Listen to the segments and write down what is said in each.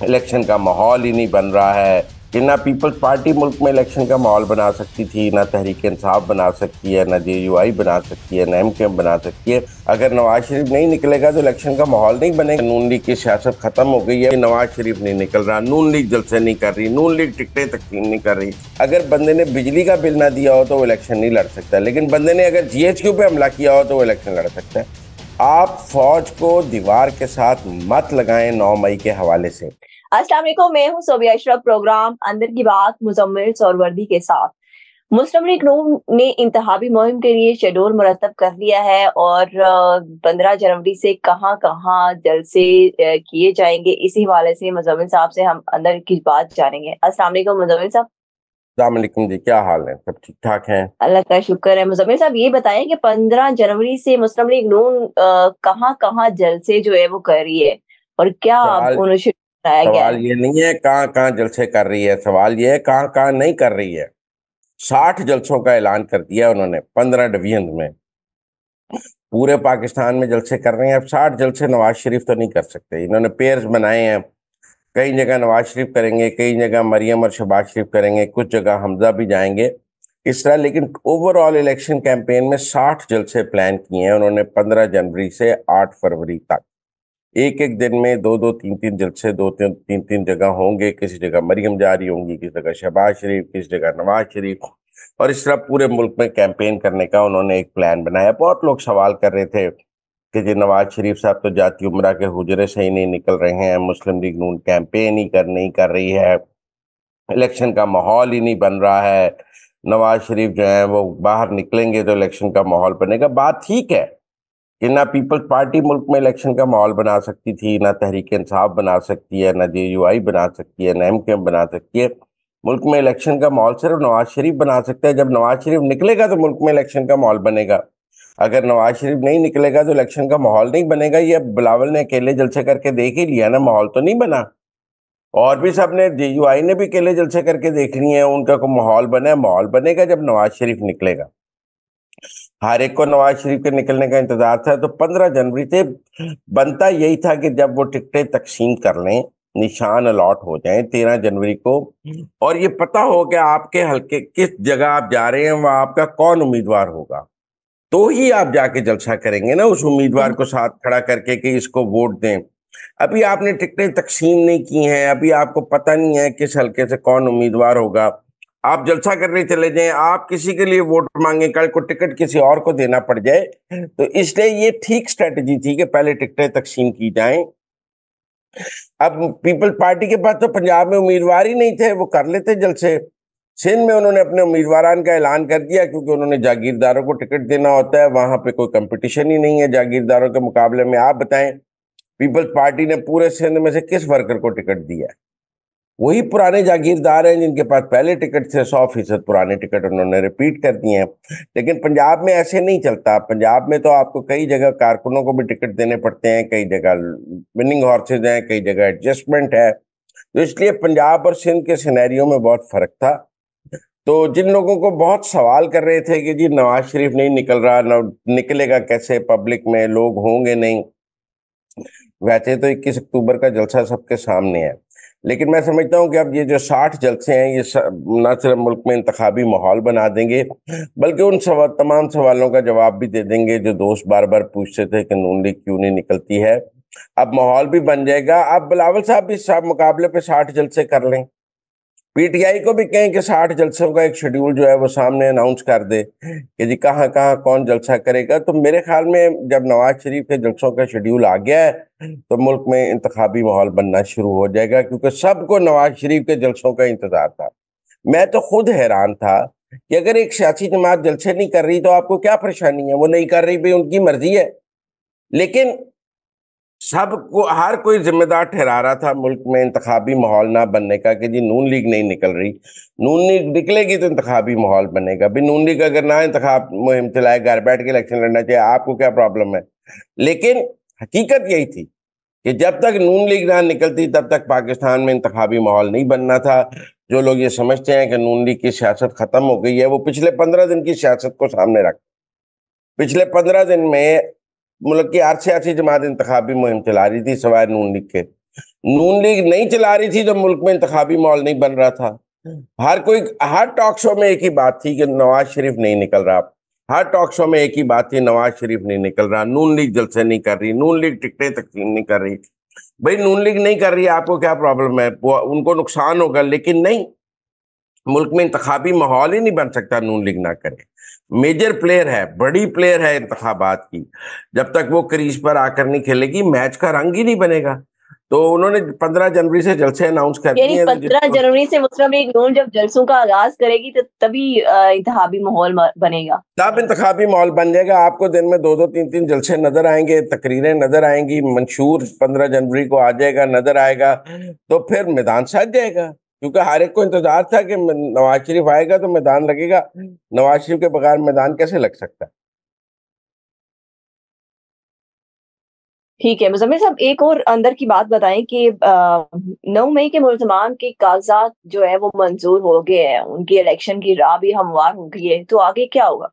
Election کا ماحول ہی نہیں بن رہا ہے کہ نہ پیپلز پارٹی ملک میں الیکشن کا ماحول بنا سکتی تھی، نہ تحریک انصاف بنا سکتی ہے، نہ جے یو آئی بنا سکتی ہے، نہ ایم کیو ایم بنا سکتی ہے۔ اگر نواز شریف نہیں نکلے گا تو الیکشن کا ماحول نہیں بنے گا۔ نون لیگ کی سیاست ختم ہو گئی ہے، نواز شریف نہیں نکل رہا، نون لیگ جلسے نہیں کر رہی، نون لیگ ٹکٹیں تقسیم نہیں کر رہی۔ اگر بندے نے بجلی کا بل نہ دیا ہو تو وہ الیکشن نہیں لڑ سکتا، لیکن بندے نے اگر جی ایچ کیو پہ حملہ کیا ہو تو وہ الیکشن لڑ سکتا ہے۔ آپ فوج کو دیوار کے ساتھ مت لگائیں 9 مئی کے حوالے سے۔ السلام علیکم، میں ہوں صوبیہ اشرف، پروگرام اندر کی بات مزمل سوروردی کے ساتھ۔ مسلم لیگ نون نے انتخابی مہم کے لیے شیڈول مرتب کر لیا ہے اور 15 جنوری سے کہاں کہاں جلسے کیے جائیں گے، اسی حوالے سے مزمل صاحب سے ہم اندر کی بات جانیں گے۔ السلام علیکم مزمل صاحب۔ السلام علیکم جی، کیا حال ہے؟ سب ٹھیک ٹھاک ہیں؟ اللہ کا شکر ہے۔ مزمل صاحب یہ بتائیں کہ 15 جنوری سے مسلم لیگ نون کہاں کہاں جلسے جو ہے وہ کر رہی ہے اور کیا انہوں نے سوال یہ نہیں ہے کہاں کہاں جلسے کر رہی ہے، سوال یہ ہے کہاں کہاں نہیں کر رہی ہے۔ 60 جلسوں کا اعلان کر دیا انہوں نے 15 ڈویژن میں، پورے پاکستان میں جلسے کر رہے ہیں۔ اب 60 جلسے نواز شریف تو نہیں کر سکتے، انہوں نے پیئرز بنائے ہیں، کئی جگہ نواز شریف کریں گے، کئی جگہ مریم اور شہباز شریف کریں گے، کچھ جگہ حمزہ بھی جائیں گے اس طرح۔ لیکن اوور آل الیکشن کیمپین میں 60 جلسے پلان کیے ہیں انہوں نے 15 جنوری سے 8 فروری تک۔ ایک ایک دن میں 2 3 جلسے 2 3 جگہ ہوں گے، کسی جگہ مریم جاری ہوں گی، کسی جگہ شہباز شریف، کسی جگہ نواز شریف، اور اس طرح پورے ملک میں کیمپین کرنے کا انہوں نے ایک پلان بنایا۔ بہت لوگ سوال کر رہے تھے کہ جی نواز شریف صاحب تو جاتی عمرہ کے حجرے سے ہی نہیں نکل رہے ہیں، مسلم لیگ نون کیمپین ہی نہیں کر رہی ہے، الیکشن کا ماحول ہی نہیں بن رہا ہے، نواز شریف جو ہیں وہ باہر نکلیں گے تو الیکشن کا ماحول بنے گا۔ بات ٹھیک ہے کہ نہ پیپلز پارٹی ملک میں الیکشن کا ماحول بنا سکتی تھی، نہ تحریک انصاف بنا سکتی ہے، نہ جے یو آئی بنا سکتی ہے، نہ ایم کیو ایم بنا سکتی ہے۔ ملک میں الیکشن کا ماحول صرف نواز شریف بنا سکتا ہے۔ جب نواز شریف نکلے گا تو ملک میں الیکشن کا ماحول بنے گا، اگر نواز شریف نہیں نکلے گا تو الیکشن کا ماحول نہیں بنے گا۔ یہ بلاول نے اکیلے جلسے کر کے دیکھ ہی لیا نا، ماحول تو نہیں بنا، اور بھی سب نے، جے یو آئی نے بھی اکیلے جلسے کر کے دیکھ لیے ہیں، ان کا کوئی ماحول بنا ہے؟ ماحول بنے گا جب نواز شریف نکلے گا۔ ہر ایک کو نواز شریف کے نکلنے کا انتظار تھا، تو 15 جنوری سے بنتا یہی تھا کہ جب وہ ٹکٹیں تقسیم کر لیں، نشان الاٹ ہو جائیں 13 جنوری کو، اور یہ پتہ ہو کہ آپ کے حلقے کس جگہ آپ جا رہے ہیں، وہ آپ کا کون امیدوار ہوگا، تو ہی آپ جا کے جلسہ کریں گے نا اس امیدوار کو ساتھ کھڑا کر کے کہ اس کو ووٹ دیں۔ ابھی آپ نے ٹکٹیں تقسیم نہیں کی ہیں، ابھی آپ کو پتہ نہیں ہے کس حلقے سے کون امیدوار ہوگا، آپ جلسہ کرنے چلے جائیں، آپ کسی کے لیے ووٹ مانگیں، کل کو ٹکٹ کسی اور کو دینا پڑ جائے، تو اس لیے یہ ٹھیک سٹریٹجی تھی کہ پہلے ٹکٹیں تقسیم کی جائیں۔ اب پیپل پارٹی کے پاس تو پنجاب میں امیدوار ہی نہیں تھے، وہ کر لیتے جلسے۔ سندھ میں انہوں نے اپنے امیدواران کا اعلان کر دیا کیونکہ انہوں نے جاگیرداروں کو ٹکٹ دینا ہوتا ہے، وہاں پہ کوئی کمپٹیشن ہی نہیں ہے جاگیرداروں کے مقابلے میں۔ آپ بتائیں پیپلز پارٹی نے پورے سندھ میں سے کس ورکر کو ٹکٹ دیا ہے؟ وہی پرانے جاگیردار ہیں جن کے پاس پہلے ٹکٹ تھے، 100% پرانے ٹکٹ انہوں نے ریپیٹ کر دیے ہیں۔ لیکن پنجاب میں ایسے نہیں چلتا، پنجاب میں تو آپ کو کئی جگہ کارکنوں کو بھی ٹکٹ دینے پڑتے ہیں، کئی جگہ وننگ ہارسز ہیں، کئی جگہ ایڈجسٹمنٹ ہے، تو اس لیے پنجاب اور سندھ کے سینیریو میں بہت فرق تھا۔ تو جن لوگوں کو بہت سوال کر رہے تھے کہ جی نواز شریف نہیں نکل رہا، نکلے گا کیسے، پبلک میں لوگ ہوں گے نہیں، ویسے تو 21 اکتوبر کا جلسہ سب کے سامنے ہے، لیکن میں سمجھتا ہوں کہ اب یہ جو 60 جلسے ہیں یہ نہ صرف ملک میں انتخابی ماحول بنا دیں گے بلکہ ان تمام سوالوں کا جواب بھی دے دیں گے جو دوست بار بار پوچھتے تھے کہ نون لیگ کیوں نہیں نکلتی ہے۔ اب ماحول بھی بن جائے گا۔ اب بلاول صاحب بھی مقابلے پہ 60 جلسے کر لیں، پی ٹی آئی کو بھی کہیں کہ 60 جلسوں کا ایک شیڈیول جو ہے وہ سامنے اناؤنس کر دے کہ جی کہاں کہاں کون جلسہ کرے گا۔ تو میرے خیال میں جب نواز شریف کے جلسوں کا شیڈیول آ گیا ہے تو ملک میں انتخابی ماحول بننا شروع ہو جائے گا، کیونکہ سب کو نواز شریف کے جلسوں کا انتظار تھا۔ میں تو خود حیران تھا کہ اگر ایک سیاسی جماعت جلسے نہیں کر رہی تو آپ کو کیا پریشانی ہے؟ وہ نہیں کر رہی، بھئی ان کی مرضی ہے، لیکن سب کو ہر کوئی ذمہ دار ٹھہرا رہا تھا ملک میں انتخابی ماحول نہ بننے کا کہ جی نون لیگ نہیں نکل رہی، نون لیگ نکلے گی تو انتخابی ماحول بنے گا۔ بھی نون لیگ اگر نہ انتخاب مہم چلائے، گھر بیٹھ کے الیکشن لڑنا چاہیے، آپ کو کیا پرابلم ہے؟ لیکن حقیقت یہی تھی کہ جب تک نون لیگ نہ نکلتی تب تک پاکستان میں انتخابی ماحول نہیں بننا تھا۔ جو لوگ یہ سمجھتے ہیں کہ نون لیگ کی سیاست ختم ہو گئی ہے، وہ پچھلے 15 دن کی سیاست کو سامنے رکھ، پچھلے 15 دن میں ملک کی ہر سیاسی جماعت انتخابی مہم چلا رہی تھی سوائے نون لیگ کے، نون لیگ نہیں چلا رہی تھی تو ملک میں انتخابی ماحول نہیں بن رہا تھا. ہر ٹاک شو میں ایک ہی بات تھی کہ نواز شریف نہیں نکل رہا. ہر ٹاک شو میں ایک ہی بات تھی نواز شریف نہیں نکل رہا, نون لیگ جلسے نہیں کر رہی, نون لیگ ٹکٹیں تقسیم نہیں کر رہی. بھائی نون لیگ نہیں کر رہی, آپ کو کیا پرابلم ہے؟ ان کو نقصان ہوگا, لیکن نہیں, ملک میں انتخابی ماحول ہی نہیں بن سکتا نون لیگ نہ کرے. میجر پلیئر ہے, بڑی پلیئر ہے انتخابات کی, جب تک وہ کریز پر آ کر نہیں کھیلے گی میچ کا رنگ ہی نہیں بنے گا. تو انہوں نے 15 جنوری سے جلسے اناؤنس کر یعنی دیے ہیں. 15 جنوری سے مسلم لیگ نون جب جلسوں کا آغاز کرے گی تو تبھی انتخابی ماحول بنے گا, تب انتخابی ماحول بن جائے گا. آپ کو دن میں 2 3 جلسے نظر آئیں گے, تقریریں نظر آئیں گی, منشور 15 جنوری کو آ جائے گا, نظر آئے گا, تو پھر میدان سج جائے گا. کیونکہ ہر ایک کو انتظار تھا کہ نواز شریف آئے گا تو میدان لگے گا. نواز شریف کے بغیر میدان کیسے لگ سکتا ہے؟ ٹھیک ہے مزمل صاحب, ایک اور اندر کی بات بتائیں کہ 9 مئی کے ملزمان کے کاغذات جو ہے وہ منظور ہو گئے ہیں, ان کی الیکشن کی راہ بھی ہموار ہو گئی ہے, تو آگے کیا ہوگا؟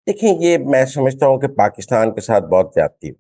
دیکھیں, یہ میں سمجھتا ہوں کہ پاکستان کے ساتھ بہت زیادتی ہے.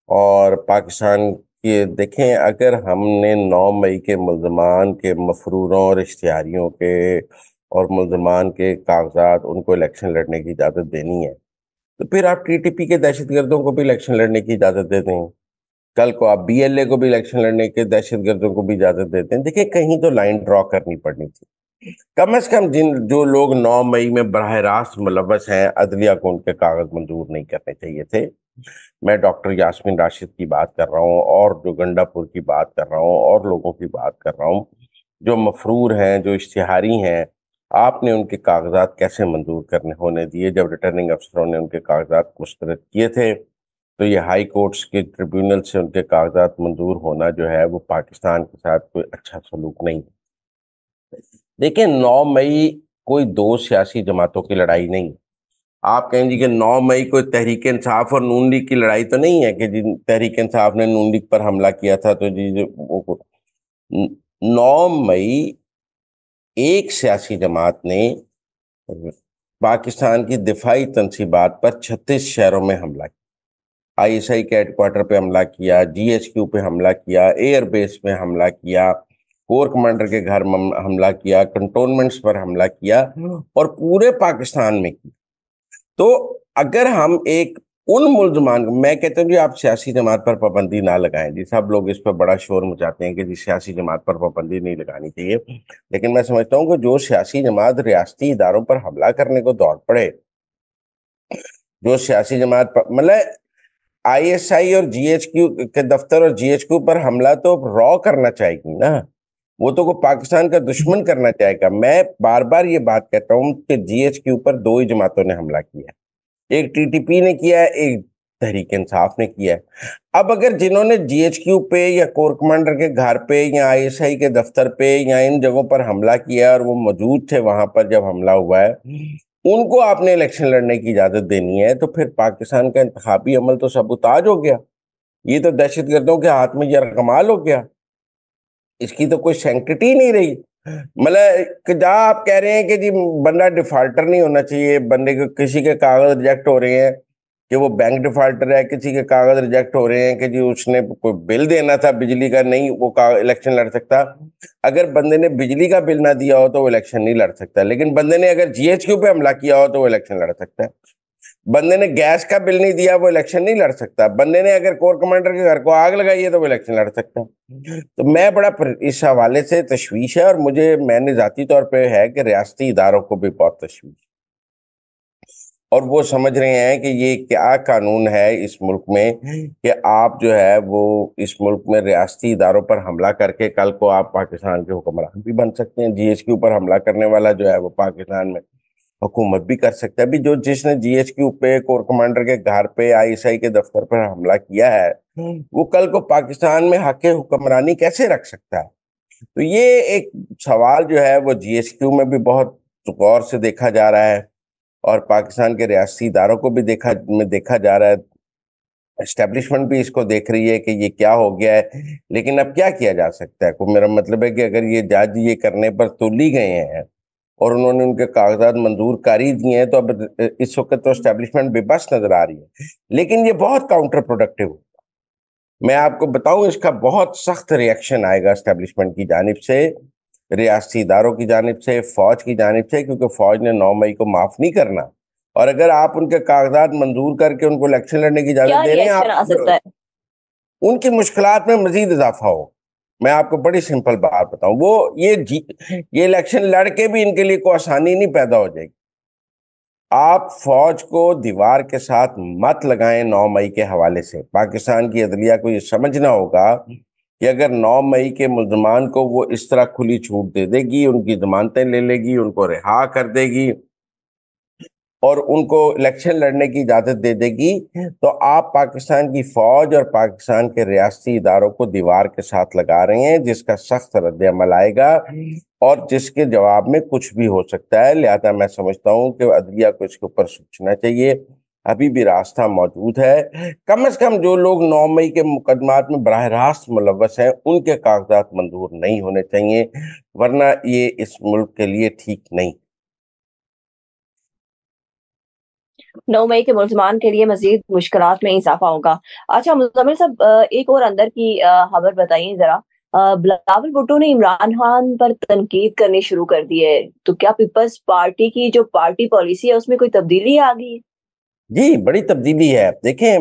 اور پاکستان کی دیکھیں, اگر ہم نے 9 مئی کے ملزمان کے مفروروں اور اشتہاریوں کے اور ملزمان کے کاغذات ان کو الیکشن لڑنے کی اجازت دینی ہے, تو پھر آپ ٹی ٹی پی کے دہشت گردوں کو بھی الیکشن لڑنے کی اجازت دیتے ہیں. کل کو آپ بی ایل اے کو بھی الیکشن لڑنے کے, دہشت گردوں کو بھی اجازت دیتے ہیں. دیکھیں, کہیں تو لائن ڈرا کرنی پڑنی تھی. کم از کم جو لوگ 9 مئی میں براہ راست ملوث ہیں, عدلیہ کو ان کے کاغذ منظور نہیں کرنے چاہیے تھے. میں ڈاکٹر یاسمین راشد کی بات کر رہا ہوں, اور جو گنڈا پور کی بات کر رہا ہوں, اور لوگوں کی بات کر رہا ہوں جو مفرور ہیں, جو اشتہاری ہیں. آپ نے ان کے کاغذات کیسے منظور ہونے دیے؟ جب ریٹرننگ افسروں نے ان کے کاغذات مسترد کیے تھے, تو یہ ہائی کورٹس کے ٹریبیونل سے ان کے کاغذات منظور ہونا جو ہے وہ پاکستان کے ساتھ کوئی اچھا سلوک نہیں. دیکھیں, 9 مئی کوئی 2 سیاسی جماعتوں کی لڑائی نہیں. آپ کہیں جی کہ 9 مئی کوئی تحریک انصاف اور نون لیگ کی لڑائی تو نہیں ہے کہ جی تحریک انصاف نے نون لیگ پر حملہ کیا تھا تو جی 9 مئی ایک سیاسی جماعت نے پاکستان کی دفاعی تنصیبات پر 36 شہروں میں حملہ کیا. آئی ایس آئی کے ہیڈ کوارٹر پہ حملہ کیا, جی ایچ کیو پہ حملہ کیا, ایئر بیس پہ حملہ کیا, کور کمانڈر کے گھر حملہ کیا, کنٹونمنٹس پر حملہ کیا, اور پورے پاکستان میں کی. تو اگر ہم ایک ان ملزمان, میں کہتا ہوں جی آپ سیاسی جماعت پر پابندی نہ لگائیں. جی سب لوگ اس پہ بڑا شور مچاتے ہیں کہ جی سیاسی جماعت پر پابندی نہیں لگانی چاہیے, لیکن میں سمجھتا ہوں کہ جو سیاسی جماعت ریاستی اداروں پر حملہ کرنے کو دوڑ پڑے, جو سیاسی جماعت پر مطلب آئی ایس آئی اور جی ایچ کیو کے دفتر اور جی ایچ کیو پر حملہ تو را کرنا چاہے گی نا, وہ تو کو پاکستان کا دشمن کرنا چاہے گا. میں بار بار یہ بات کہتا ہوں کہ جی ایچ کیو پر 2 ہی جماعتوں نے حملہ کیا ہے, ایک ٹی ٹی پی نے کیا ہے, ایک تحریک انصاف نے کیا ہے. اب اگر جنہوں نے جی ایچ کیو پہ یا کور کمانڈر کے گھر پہ یا آئی ایس آئی کے دفتر پہ یا ان جگہوں پر حملہ کیا اور وہ موجود تھے وہاں پر جب حملہ ہوا ہے, ان کو آپ نے الیکشن لڑنے کی اجازت دینی ہے, تو پھر پاکستان کا انتخابی عمل تو سبوتاج ہو گیا. یہ تو دہشت گردوں کے ہاتھ میں یرغمال ہو گیا, اس کی تو کوئی سینکٹی نہیں رہی. مطلب جہاں آپ کہہ رہے ہیں کہ جی بندہ ڈیفالٹر نہیں ہونا چاہیے, بندے کو کسی کے کاغذ ریجیکٹ ہو رہے ہیں کہ وہ بینک ڈیفالٹر ہے, کسی کے کاغذ ریجیکٹ ہو رہے ہیں کہ جی اس نے کوئی بل دینا تھا بجلی کا, نہیں وہ الیکشن لڑ سکتا. اگر بندے نے بجلی کا بل نہ دیا ہو تو وہ الیکشن نہیں لڑ سکتا, لیکن بندے نے اگر جی ایچ کیو پہ حملہ کیا ہو تو وہ الیکشن لڑ سکتا ہے. بندے نے گیس کا بل نہیں دیا وہ الیکشن نہیں لڑ سکتا. بندے نے اگر کور کمانڈر کے گھر کو آگ لگائی ہے تو وہ الیکشن لڑ سکتا ہے. تو میں بڑا اس حوالے سے تشویش ہے, اور میں نے ذاتی طور پہ ہے کہ ریاستی اداروں کو بھی بہت تشویش, اور وہ سمجھ رہے ہیں کہ یہ کیا قانون ہے اس ملک میں کہ آپ جو ہے وہ اس ملک میں ریاستی اداروں پر حملہ کر کے کل کو آپ پاکستان کے حکمران بھی بن سکتے ہیں. جی ایچ کیو پر حملہ کرنے والا جو ہے وہ پاکستان میں حکومت بھی کر سکتا ہے. ابھی جس نے جی ایچ کیو پہ, کور کمانڈر کے گھر پہ, آئی ایس آئی کے دفتر پر حملہ کیا ہے, وہ کل کو پاکستان میں حق حکمرانی کیسے رکھ سکتا ہے؟ تو یہ ایک سوال جو ہے وہ جی ایچ کیو میں بھی بہت غور سے دیکھا جا رہا ہے, اور پاکستان کے ریاستی اداروں کو بھی دیکھا جا رہا ہے. اسٹیبلشمنٹ بھی اس کو دیکھ رہی ہے کہ یہ کیا ہو گیا ہے, لیکن اب کیا کیا جا سکتا ہے؟ میرا مطلب ہے کہ اگر یہ جج یہ کرنے پر تولی گئے ہیں اور انہوں نے ان کے کاغذات منظور کاری دیے ہیں, تو اب اس وقت تو اسٹیبلشمنٹ بے بس نظر آ رہی ہے, لیکن یہ بہت کاؤنٹر پروڈکٹیو ہوگا. میں آپ کو بتاؤں اس کا بہت سخت ریئیکشن آئے گا اسٹیبلشمنٹ کی جانب سے، ریاستی اداروں کی جانب سے، فوج کی جانب سے، کیونکہ فوج نے 9 مئی کو معاف نہیں کرنا، اور اگر آپ ان کے کاغذات منظور کر کے ان کو الیکشن لڑنے کی کیا اجازت دے رہے ہیں، ریئیکشن آ سکتا ہے؟ ان کی مشکلات میں مزید اضافہ ہو۔ میں آپ کو بڑی سمپل بات بتاؤں، وہ یہ الیکشن لڑ کے بھی ان کے لیے کوئی آسانی نہیں پیدا ہو جائے گی۔ آپ فوج کو دیوار کے ساتھ مت لگائیں 9 مئی کے حوالے سے۔ پاکستان کی عدلیہ کو یہ سمجھنا ہوگا کہ اگر 9 مئی کے ملزمان کو وہ اس طرح کھلی چھوٹ دے دے گی، ان کی ضمانتیں لے لے گی، ان کو رہا کر دے گی اور ان کو الیکشن لڑنے کی اجازت دے دے گی، تو آپ پاکستان کی فوج اور پاکستان کے ریاستی اداروں کو دیوار کے ساتھ لگا رہے ہیں، جس کا سخت رد عمل آئے گا اور جس کے جواب میں کچھ بھی ہو سکتا ہے۔ لہذا میں سمجھتا ہوں کہ عدلیہ کو اس کے اوپر سوچنا چاہیے، ابھی بھی راستہ موجود ہے۔ کم از کم جو لوگ 9 مئی کے مقدمات میں براہ راست ملوث ہیں، ان کے کاغذات منظور نہیں ہونے چاہیے، ورنہ یہ اس ملک کے لیے ٹھیک نہیں۔ 9 مئی کے ملزمان کے لیے مزید مشکلات میں اضافہ ہوگا۔ اچھا مزمل صاحب، ایک اور اندر کی خبر بتائیے ذرا۔ بلاول بھٹو نے عمران خان پر تنقید کرنی شروع کر دی ہے، تو کیا پیپلز پارٹی کی جو پارٹی پالیسی ہے اس میں کوئی تبدیلی آ گئی ہے؟ جی، بڑی تبدیلی ہے۔ دیکھیں،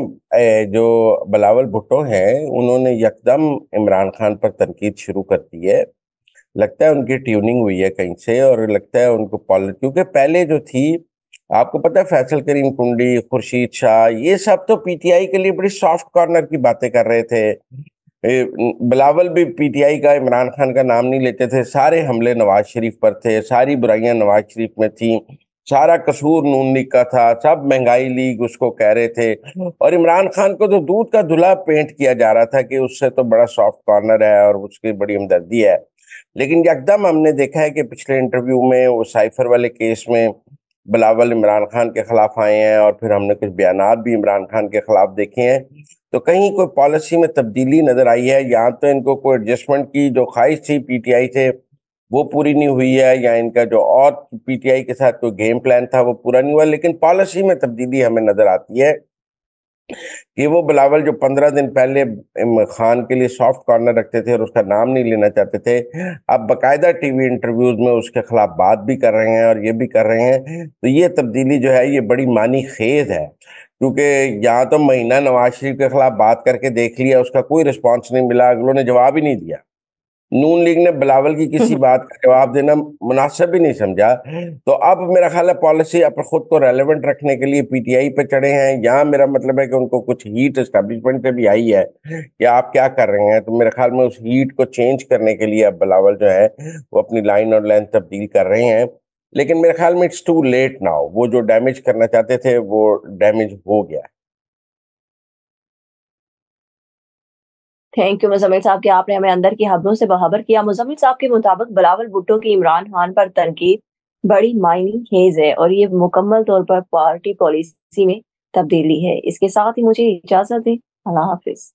جو بلاول بھٹو ہیں انہوں نے یکدم عمران خان پر تنقید شروع کر دی ہے۔ لگتا ہے ان کی ٹیوننگ ہوئی ہے کہیں سے، اور لگتا ہے ان کو کیونکہ پہلے جو تھی، آپ کو پتہ ہے فیصل کریم کنڈی، خورشید شاہ، یہ سب تو پی ٹی آئی کے لیے بڑی سافٹ کارنر کی باتیں کر رہے تھے۔ بلاول بھی پی ٹی آئی کا، عمران خان کا نام نہیں لیتے تھے، سارے حملے نواز شریف پر تھے، ساری برائیاں نواز شریف میں تھیں، سارا قصور نون لیگ کا تھا، سب مہنگائی لیگ اس کو کہہ رہے تھے، اور عمران خان کو تو دودھ کا دھلا پینٹ کیا جا رہا تھا کہ اس سے تو بڑا سافٹ کارنر ہے اور اس کی بڑی ہمدردی ہے۔ لیکن یکدم ہم نے دیکھا ہے کہ پچھلے انٹرویو میں، وہ سائفر والے کیس میں، بلاول عمران خان کے خلاف آئے ہیں، اور پھر ہم نے کچھ بیانات بھی عمران خان کے خلاف دیکھے ہیں، تو کہیں کوئی پالیسی میں تبدیلی نظر آئی ہے، یا تو ان کو کوئی ایڈجسٹمنٹ کی جو خواہش تھی پی ٹی آئی سے وہ پوری نہیں ہوئی ہے، یا ان کا جو اور پی ٹی آئی کے ساتھ کوئی گیم پلان تھا وہ پورا نہیں ہوا، لیکن پالیسی میں تبدیلی ہمیں نظر آتی ہے کہ وہ بلاول جو 15 دن پہلے خان کے لیے سافٹ کارنر رکھتے تھے اور اس کا نام نہیں لینا چاہتے تھے، اب باقاعدہ ٹی وی انٹرویوز میں اس کے خلاف بات بھی کر رہے ہیں اور یہ بھی کر رہے ہیں۔ تو یہ تبدیلی جو ہے یہ بڑی معنی خیز ہے، کیونکہ یہاں تو مہینہ نواز شریف کے خلاف بات کر کے دیکھ لیا، اس کا کوئی رسپانس نہیں ملا، اگلوں نے جواب ہی نہیں دیا۔ نون لیگ نے بلاول کی کسی بات کا جواب دینا مناسب ہی نہیں سمجھا، تو اب میرا خیال ہے پالیسی اب خود کو ریلیونٹ رکھنے کے لیے پی ٹی آئی پہ چڑھے ہیں۔ یہاں میرا مطلب ہے کہ ان کو کچھ ہیٹ اسٹیبلشمنٹ سے بھی آئی ہے کہ آپ کیا کر رہے ہیں، تو میرے خیال میں اس ہیٹ کو چینج کرنے کے لیے اب بلاول جو ہے وہ اپنی لائن اور لینتھ تبدیل کر رہے ہیں، لیکن میرے خیال میں اٹس ٹو لیٹ ناؤ، وہ جو ڈیمیج کرنا چاہتے تھے وہ ڈیمیج ہو گیا ہے۔ تھینک یو مزمل صاحب کہ آپ نے ہمیں اندر کی خبروں سے باخبر کیا۔ مزمل صاحب کے مطابق بلاول بھٹو کی عمران خان پر تنقید بڑی معنی خیز ہے اور یہ مکمل طور پر پارٹی پالیسی میں تبدیلی ہے۔ اس کے ساتھ ہی مجھے اجازت دیں، اللہ حافظ۔